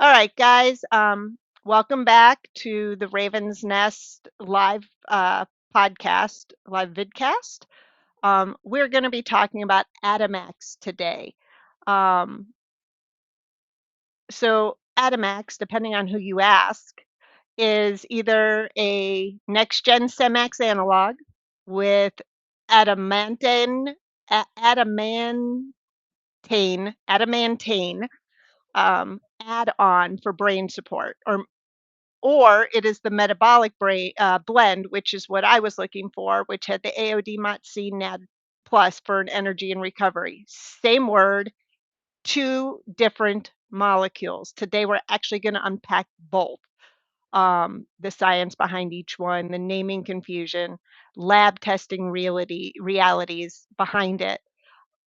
All right, guys. Welcome back to the Raven's Nest live podcast, live vidcast. We're going to be talking about Adamax today. Um, Adamax, depending on who you ask, is either a next gen Semax analog with adamantane, adamantane, adamantane add-on for brain support, or it is the metabolic blend, which is what I was looking for, which had the AOD MOTC NAD plus for an energy and recovery. Same word, two different molecules. Today we're actually going to unpack both. The science behind each one, the naming confusion, lab testing realities behind it,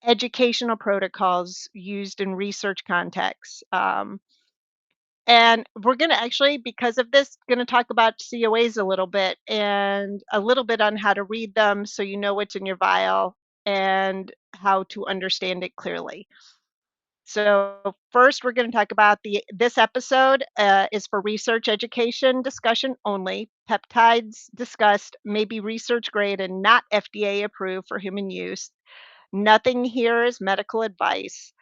educational protocols used in research contexts, and we're going to actually, because of this, going to talk about COAs a little bit and a little bit on how to read them so you know what's in your vial and how to understand it clearly. So first, we're going to talk about this episode is for research education discussion only. Peptides discussed may be research grade and not FDA approved for human use. Nothing here is medical advice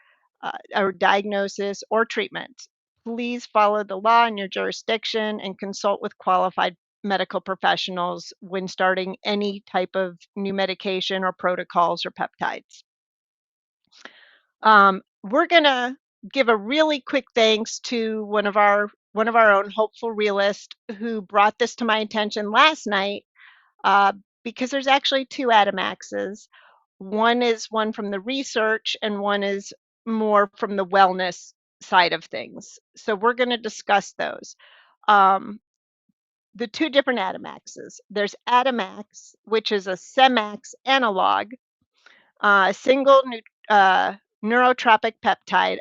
or diagnosis or treatment. Please follow the law in your jurisdiction and consult with qualified medical professionals when starting any type of new medication or protocols or peptides. We're gonna give a really quick thanks to one of our own hopeful realist who brought this to my attention last night, uh, because there's actually two Adamaxes. One is one from the research, and one is more from the wellness side of things. So we're going to discuss those. Um, the two different Adamaxes. There's Adamax, which is a Semax analog, a single neurotropic peptide,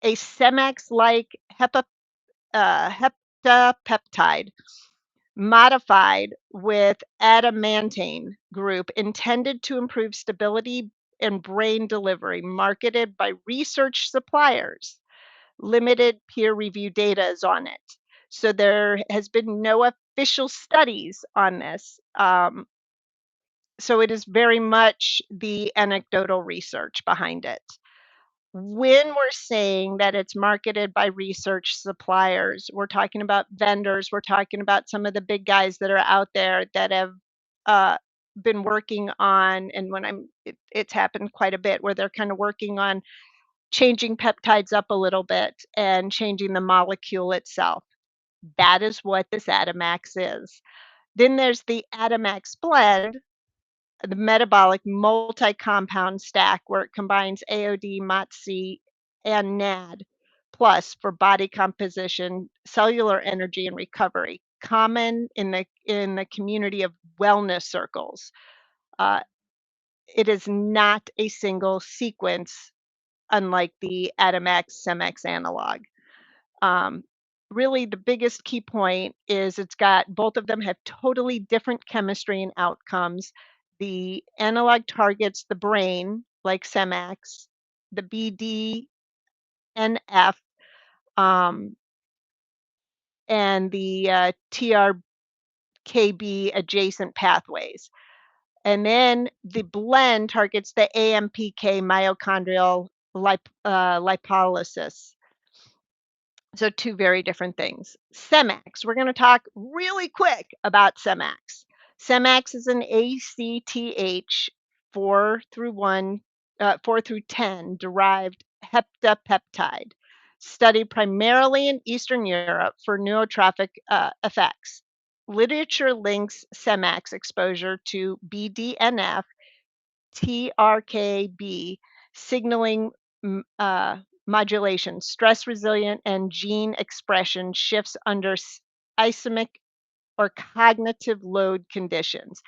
a Semax-like heptapeptide modified with adamantane group intended to improve stability and brain delivery, marketed by research suppliers. Limited peer review data is on it. So there has been no official studies on this. So it is very much the anecdotal research behind it. When we're saying that it's marketed by research suppliers, we're talking about vendors, we're talking about some of the big guys that are out there that have uh, been working on, and it's happened quite a bit where they're kind of working on changing peptides up a little bit and changing the molecule itself. That is what this Adamax is. Then there's the Adamax blend, the metabolic multi-compound stack where it combines AOD, MOTC, and NAD plus for body composition, cellular energy, and recovery. Common in the community of wellness circles. Uh, it is not a single sequence, unlike the Adamax Semax analog. Um, Really, the biggest key point is it's got both of them have totally different chemistry and outcomes. The analog targets the brain, like Semax, the BDNF, um, and the TRKB adjacent pathways. And then the blend targets the AMPK myochondrial lipolysis. So two very different things. Semax, we're going to talk really quick about Semax. Semax is an ACTH 4 through 10 derived heptapeptide studied primarily in Eastern Europe for neurotrophic effects. Literature links Semax exposure to BDNF, TRKB signaling modulation, stress resilient, and gene expression shifts under ischemic or cognitive load conditions.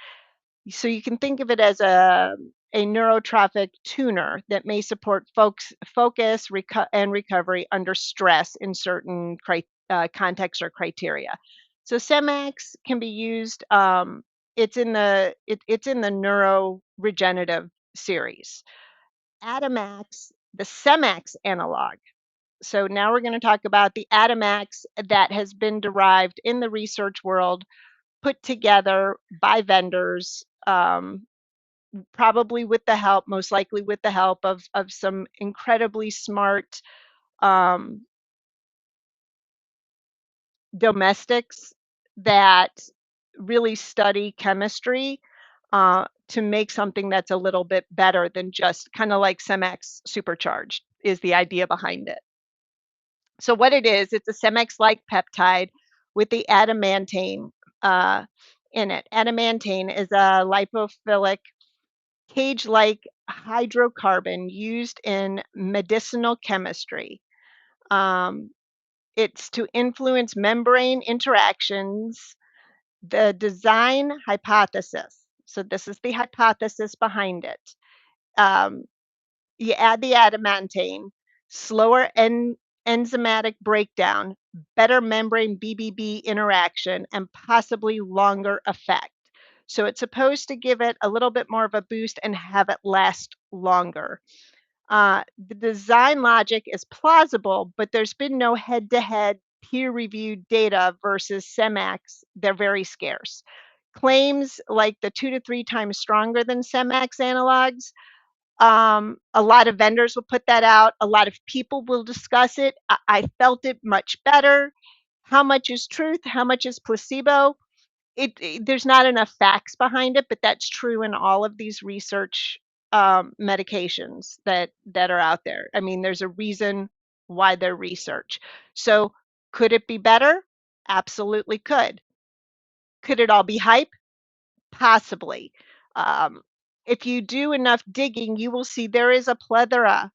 So you can think of it as a neurotrophic tuner that may support focus and recovery under stress in certain contexts or criteria. So Semax can be used. It's in the neuroregenerative series. Adamax, the Semax analog. So now we're going to talk about the Adamax that has been derived in the research world, put together by vendors, probably with the help, most likely with the help of some incredibly smart um, domestics that really study chemistry to make something that's a little bit better than just kind of like Semax supercharged is the idea behind it. So what it is, it's a Semax-like peptide with the adamantane uh, in it. Adamantane is a lipophilic cage-like hydrocarbon used in medicinal chemistry. Um, it's to influence membrane interactions. The design hypothesis. So this is the hypothesis behind it. Um, you add the adamantane, slower enzymatic breakdown, better membrane BBB interaction, and possibly longer effect. So it's supposed to give it a little bit more of a boost and have it last longer. The design logic is plausible, but there's been no head to head peer reviewed data versus Semax. They're very scarce. Claims like the 2 to 3 times stronger than Semax analogs. A lot of vendors will put that out. A lot of people will discuss it. I felt it much better. How much is truth? How much is placebo? There's not enough facts behind it, but that's true in all of these research medications that are out there. I mean, there's a reason why they're research. So could it be better? Absolutely could. Could it all be hype? Possibly. Um, if you do enough digging, you will see there is a plethora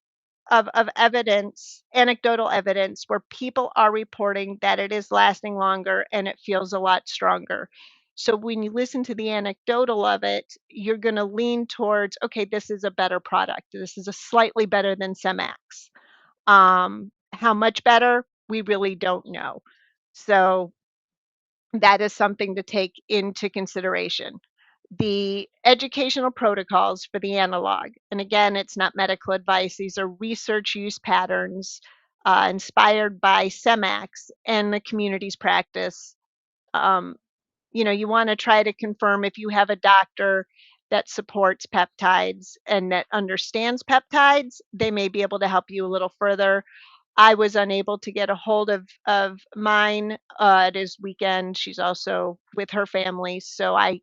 of evidence, anecdotal evidence, where people are reporting that it is lasting longer and it feels a lot stronger. So when you listen to the anecdotal of it, you're going to lean towards, okay, this is a better product. This is a slightly better than Semax. How much better? We really don't know. So that is something to take into consideration. The educational protocols for the analog, and again, it's not medical advice, these are research use patterns inspired by Semax and the community's practice. Um, you want to try to confirm if you have a doctor that supports peptides and that understands peptides, they may be able to help you a little further. I was unable to get a hold of mine. It is weekend. She's also with her family, so I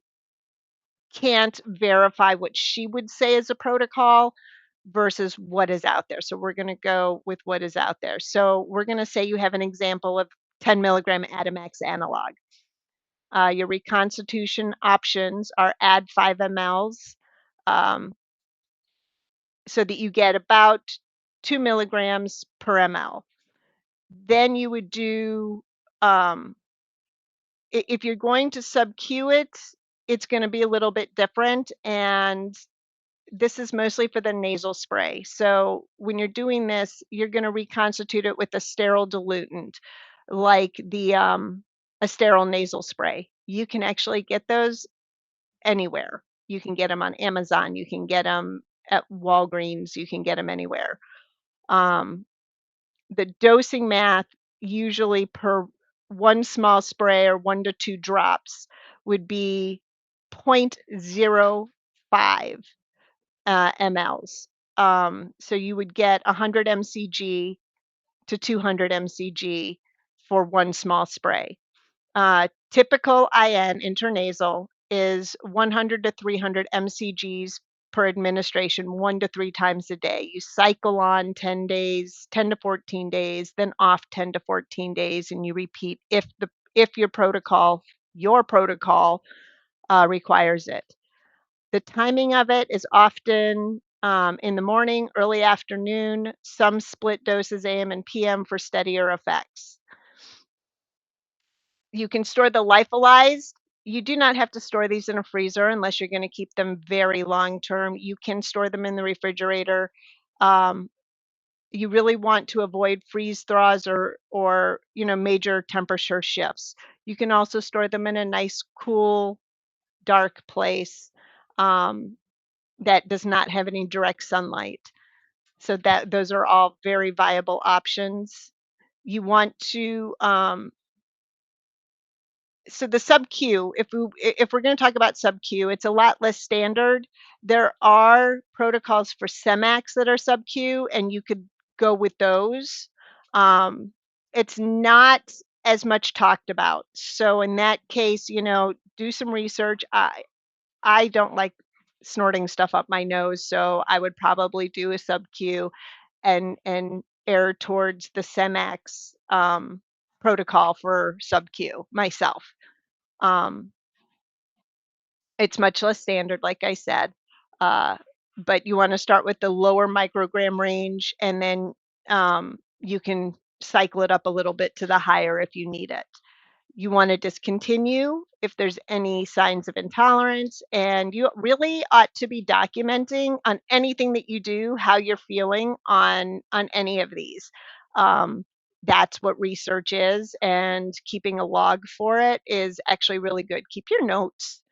can't verify what she would say is a protocol versus what is out there. So we're going to go with what is out there. So we're going to say you have an example of 10 milligram Adamax analog. Your reconstitution options are add 5 mLs so that you get about 2 milligrams per ml. Then you would do, um, if you're going to sub-Q it, it's going to be a little bit different. And this is mostly for the nasal spray. So when you're doing this, you're going to reconstitute it with a sterile diluent, like the a sterile nasal spray. You can actually get those anywhere. You can get them on Amazon. You can get them at Walgreens. You can get them anywhere. Um, the dosing math usually per one small spray or 1 to 2 drops would be 0.05 mLs. So you would get 100 mcg to 200 mcg for one small spray. Typical IN intranasal is 100 to 300 mcgs per administration 1 to 3 times a day. You cycle on 10 days, 10 to 14 days, then off 10 to 14 days, and you repeat if your protocol requires it. The timing of it is often in the morning, early afternoon, some split doses AM and PM for steadier effects. You can store the lyophilized. You do not have to store these in a freezer unless you're going to keep them very long term. You can store them in the refrigerator. Um, you really want to avoid freeze thaws or major temperature shifts. You can also store them in a nice, cool, dark place. Um, that does not have any direct sunlight. So that those are all very viable options. You want to so the sub Q, if we're going to talk about sub Q, it's a lot less standard. There are protocols for Semax that are sub Q, and you could go with those. Um, it's not as much talked about. So in that case, do some research. I don't like snorting stuff up my nose, so I would probably do a sub Q and err towards the Semax protocol for sub Q myself. Um, it's much less standard, like I said, uh, but you want to start with the lower microgram range, and then you can cycle it up a little bit to the higher if you need it. You want to discontinue if there's any signs of intolerance, and you really ought to be documenting on anything that you do how you're feeling on any of these. Um, that's what research is, and keeping a log for it is actually really good. Keep your notes.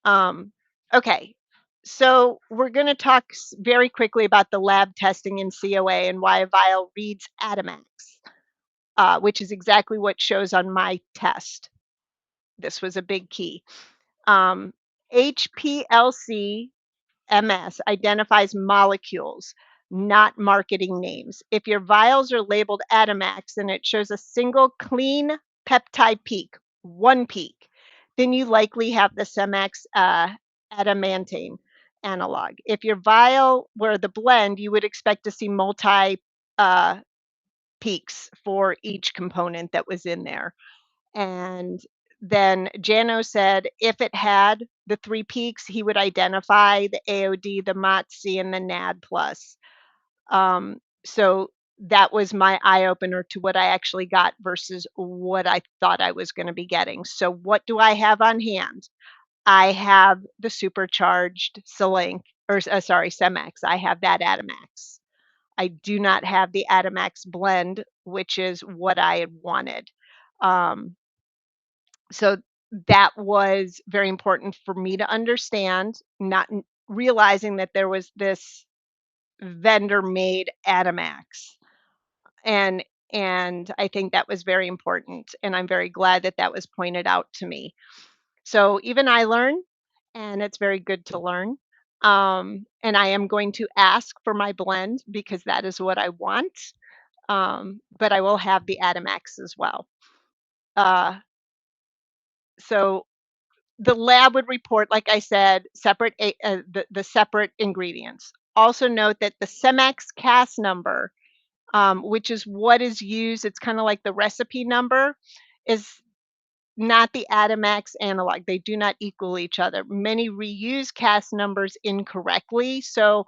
Um, okay, so we're going to talk very quickly about the lab testing in COA and why a vial reads Adamax, which is exactly what shows on my test. This was a big key. Um, HPLC MS identifies molecules, not marketing names. If your vials are labeled Adamax and it shows a single clean peptide peak, one peak, then you likely have the Semax adamantane analog. If your vial were the blend, you would expect to see multi uh, peaks for each component that was in there. And then Jano said if it had the three peaks, he would identify the AOD, the MOTC, and the NAD plus. So that was my eye opener to what I actually got versus what I thought I was going to be getting. So what do I have on hand? I have the supercharged Selink, or sorry, Semax. I have that Adamax. I do not have the Adamax blend, which is what I had wanted. Um, so that was very important for me to understand, not realizing that there was this vendor made Adamax. And and I think that was very important, and I'm very glad that that was pointed out to me. So even I learn, and it's very good to learn. And I am going to ask for my blend because that is what I want. But I will have the Adamax as well. Uh, so the lab would report, like I said, the separate ingredients. Also note that the Cemex CAS number, which is what is used, it's kind of like the recipe number, is not the Adamax analog. They do not equal each other. Many reuse CAS numbers incorrectly. So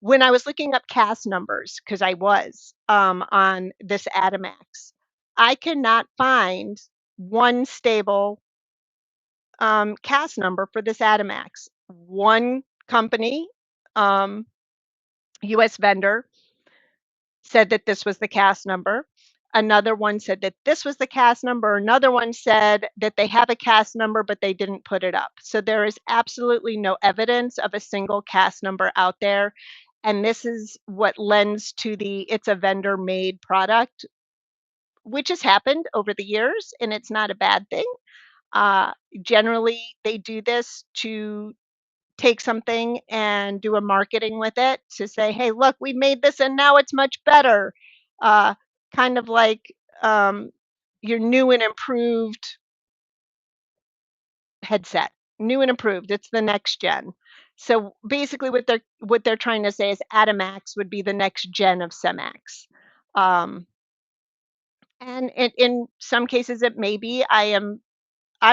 when I was looking up CAS numbers, because I was on this Adamax, I cannot find one stable CAS number for this Adamax. One company, um, US vendor, said that this was the CAS number. Another one said that this was the CAS number. Another one said that they have a CAS number, but they didn't put it up. So there is absolutely no evidence of a single CAS number out there. And this is what lends to the it's a vendor made product, which has happened over the years, and it's not a bad thing. Uh, Generally, they do this to take something and do a marketing with it to say, "Hey, look, we made this and now it's much better." Uh, Kind of like um, your new and improved headset, new and improved. It's the next gen. So basically, what they're trying to say is Adamax would be the next gen of Semax. Um, and in some cases, it may be. I'm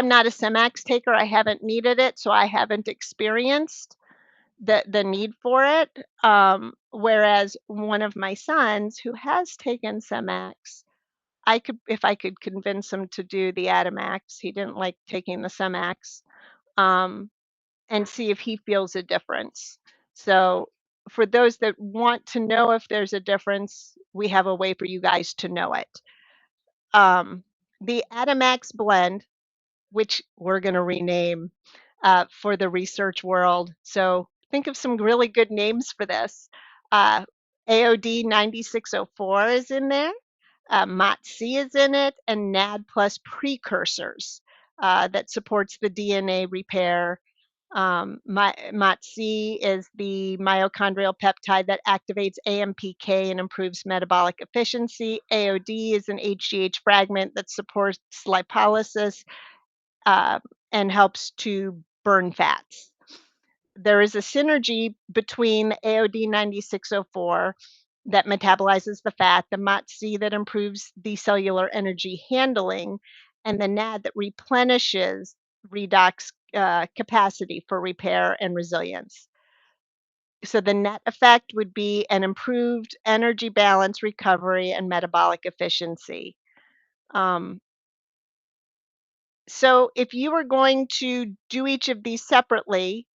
not a Semax taker. I haven't needed it, so I haven't experienced the need for it. Whereas one of my sons who has taken Semax, I could if I could convince him to do the Adamax, he didn't like taking the Semax, um, and see if he feels a difference. So for those that want to know if there's a difference, we have a way for you guys to know it. The Adamax blend, which we're going to rename for the research world. So think of some really good names for this. Uh, AOD 9604 is in there. MOTS-C is in it, and NAD plus precursors that supports the DNA repair. MOTS-C is the mitochondrial peptide that activates AMPK and improves metabolic efficiency. AOD is an HGH fragment that supports lipolysis uh, and helps to burn fats. There is a synergy between the AOD 9604 that metabolizes the fat, the MOTS-C that improves the cellular energy handling, and the NAD that replenishes redox capacity for repair and resilience. So the net effect would be an improved energy balance, recovery, and metabolic efficiency. Um, so if you were going to do each of these separately,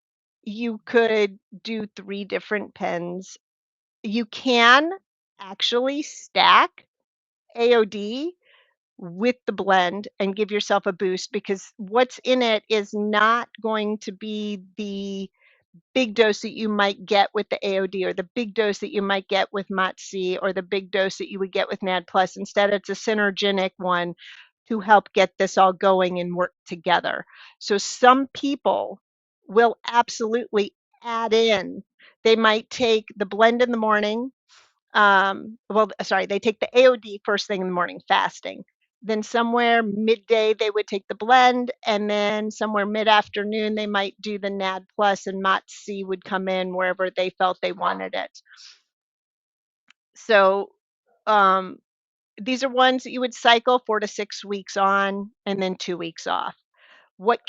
you could do 3 different pens. You can actually stack AOD with the blend and give yourself a boost because what's in it is not going to be the big dose that you might get with the AOD or the big dose that you might get with MOTS-C or the big dose that you would get with NAD plus. Instead, it's a synergenic one to help get this all going and work together. So some people will absolutely add in. They might take the blend in the morning, sorry, they take the AOD first thing in the morning, fasting. Then somewhere midday, they would take the blend, and then somewhere mid-afternoon, they might do the NAD plus, and MOTS-C would come in wherever they felt they wanted it. So um, these are ones that you would cycle 4 to 6 weeks on, and then 2 weeks off. What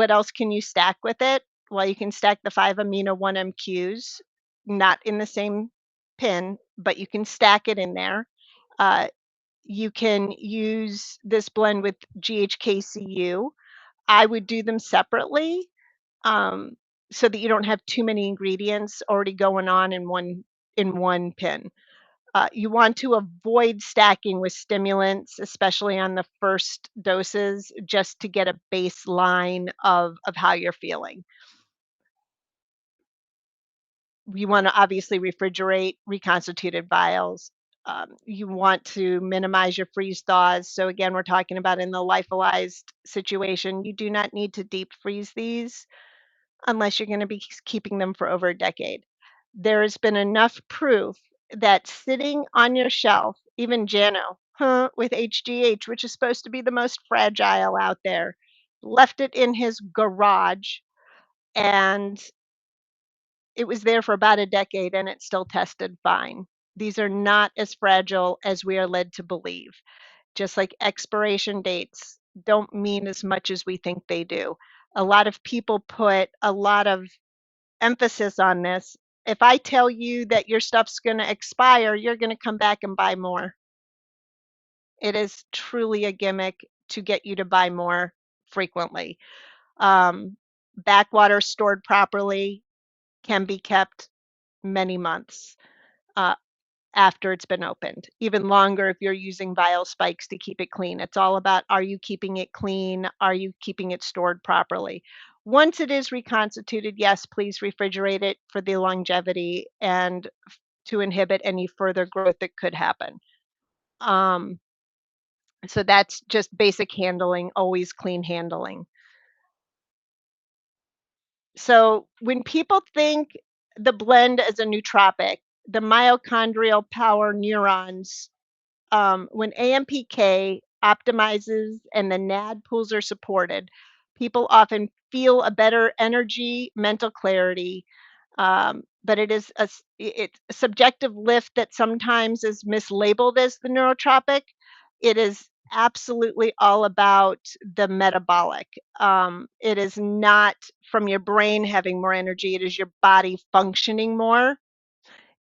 else can you stack with it? Well, you can stack the 5 amino 1 MQs, not in the same pin, but you can stack it in there. Uh, you can use this blend with GHKCU. I would do them separately um, so that you don't have too many ingredients already going on in one pin. You want to avoid stacking with stimulants, especially on the first doses, just to get a baseline of how you're feeling. You want to obviously refrigerate reconstituted vials. You want to minimize your freeze thaws. So again, we're talking about in the lyophilized situation, you do not need to deep freeze these unless you're going to be keeping them for over a decade. There has been enough proof that sitting on your shelf, even Jano, with HGH, which is supposed to be the most fragile out there, left it in his garage and it was there for about a decade and it still tested fine. These are not as fragile as we are led to believe. Just like expiration dates don't mean as much as we think they do. A lot of people put a lot of emphasis on this. If I tell you that your stuff's going to expire, you're going to come back and buy more. It is truly a gimmick to get you to buy more frequently. Um, Backwater stored properly can be kept many months uh, after it's been opened, even longer if you're using vial spikes to keep it clean. It's all about, are you keeping it clean? Are you keeping it stored properly? Once it is reconstituted, yes, please refrigerate it for the longevity and to inhibit any further growth that could happen. Um, so that's just basic handling, always clean handling. So when people think the blend as a nootropic, the mitochondrial power neurons, when AMPK optimizes and the NAD pools are supported, people often feel a better energy, mental clarity. But it is it's a subjective lift that sometimes is mislabeled as the neurotropic. It is absolutely all about the metabolic. It is not from your brain having more energy, it is your body functioning more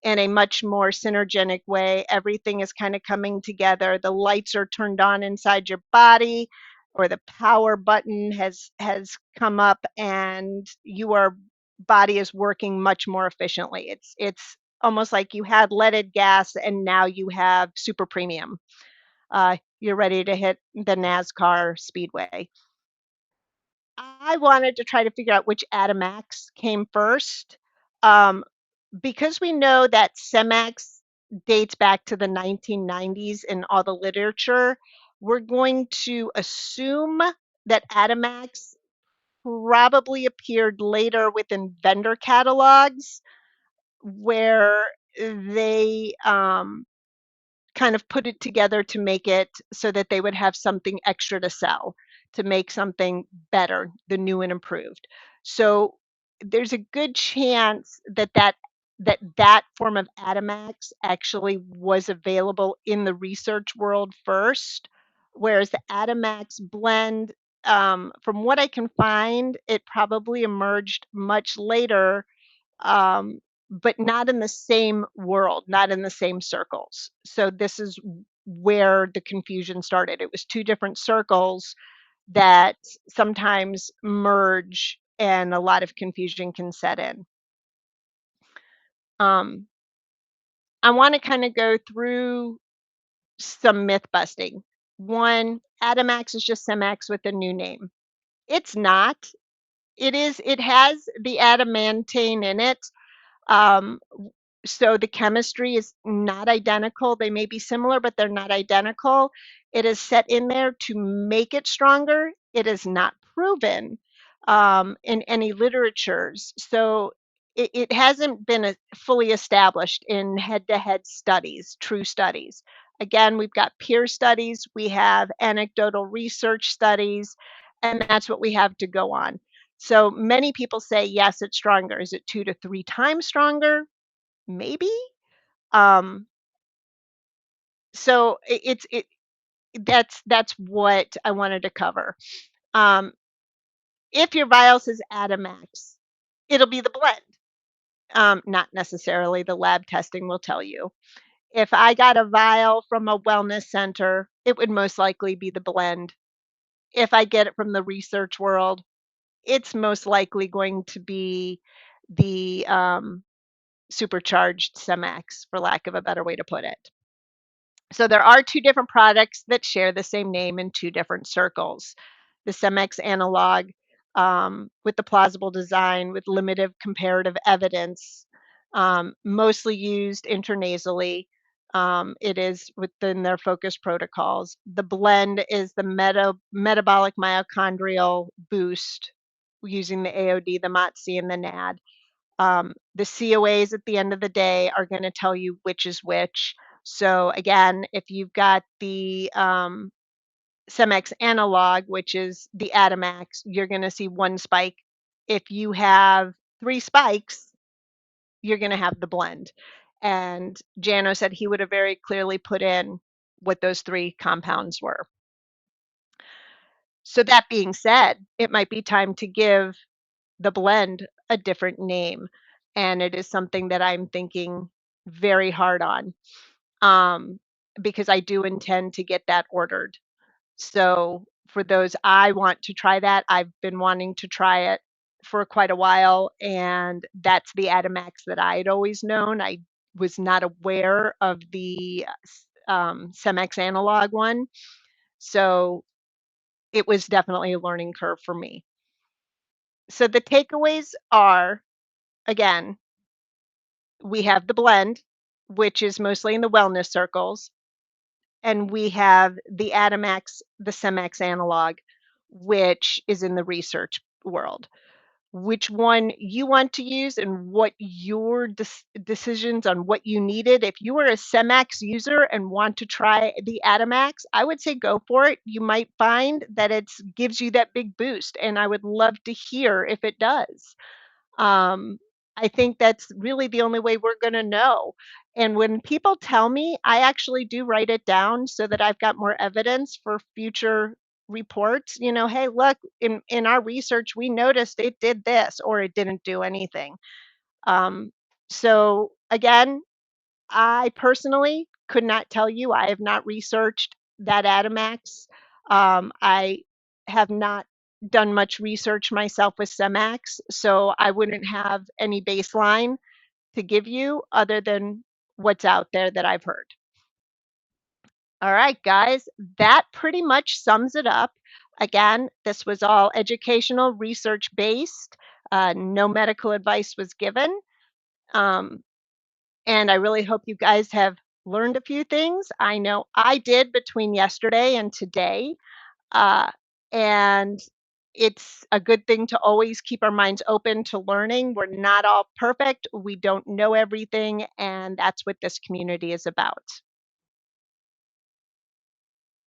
in a much more synergenic way. Everything is kind of coming together. The lights are turned on inside your body, or the power button has come up, and your body is working much more efficiently. It's almost like you had leaded gas and now you have super premium. You're ready to hit the NASCAR speedway. I wanted to try to figure out which Adamax came first. Um, because we know that Semax dates back to the 1990s in all the literature, we're going to assume that Adamax probably appeared later within vendor catalogs where they kind of put it together to make it so that they would have something extra to sell, to make something better, the new and improved. So there's a good chance that that form of Adamax actually was available in the research world first, whereas the Adamax blend, from what I can find, it probably emerged much later, um, but not in the same world, not in the same circles. So this is where the confusion started. It was two different circles that sometimes merge and a lot of confusion can set in. Um, I want to kind of go through some myth busting. One, Adamax is just Semax with a new name. It's not. It has the adamantane in it. Um, so the chemistry is not identical. They may be similar, but they're not identical. It is set in there to make it stronger. It is not proven in any literatures. So it hasn't been fully established in head to head studies, true studies. Again, we've got peer studies, we have anecdotal research studies, and that's what we have to go on. So many people say, yes, it's stronger. Is it 2 to 3 times stronger? Maybe. Um, so that's what I wanted to cover. Um, if your vial says Adamax, it'll be the blend. Not necessarily. The lab testing will tell you. If I got a vial from a wellness center, it would most likely be the blend. If I get it from the research world, it's most likely going to be the supercharged Semax, for lack of a better way to put it. So there are two different products that share the same name in two different circles. The Cemex analog, with the plausible design with limited comparative evidence, mostly used intranasally. It is within their focus protocols. The blend is the metabolic myochondrial boost using the AOD, the MOTS, and the NAD. The COAs at the end of the day are going to tell you which is which. So again, if you've got the Cemex analog, which is the Adamax, you're going to see one spike. If you have three spikes, you're going to have the blend. And Jano said he would have very clearly put in what those three compounds were. So that being said, it might be time to give the blend a different name. And it is something that I'm thinking very hard on, um, because I do intend to get that ordered. So for those, I want to try that. I've been wanting to try it for quite a while, and that's the Adamax that I had always known. I was not aware of the Cemex analog one. So it was definitely a learning curve for me. So the takeaways are, again, we have the blend, which is mostly in the wellness circles, and we have the Adamax, the Cemex analog, which is in the research world. Which one you want to use and what your decisions on what you needed. If you are a Cemex user and want to try the Adamax, I would say go for it. You might find that it gives you that big boost, and I would love to hear if it does. Um, I think that's really the only way we're going to know. And when people tell me, I actually do write it down so that I've got more evidence for future reports. You know, hey, look, in our research, we noticed it did this or it didn't do anything. Um, so again, I personally could not tell you. I have not researched that Adamax. I have not done much research myself with Semax, so I wouldn't have any baseline to give you other than what's out there that I've heard. All right, guys, that pretty much sums it up. Again, this was all educational, research based. No medical advice was given. Um, And I really hope you guys have learned a few things. I know I did between yesterday and today. Uh, and it's a good thing to always keep our minds open to learning. We're not all perfect. We don't know everything. And that's what this community is about.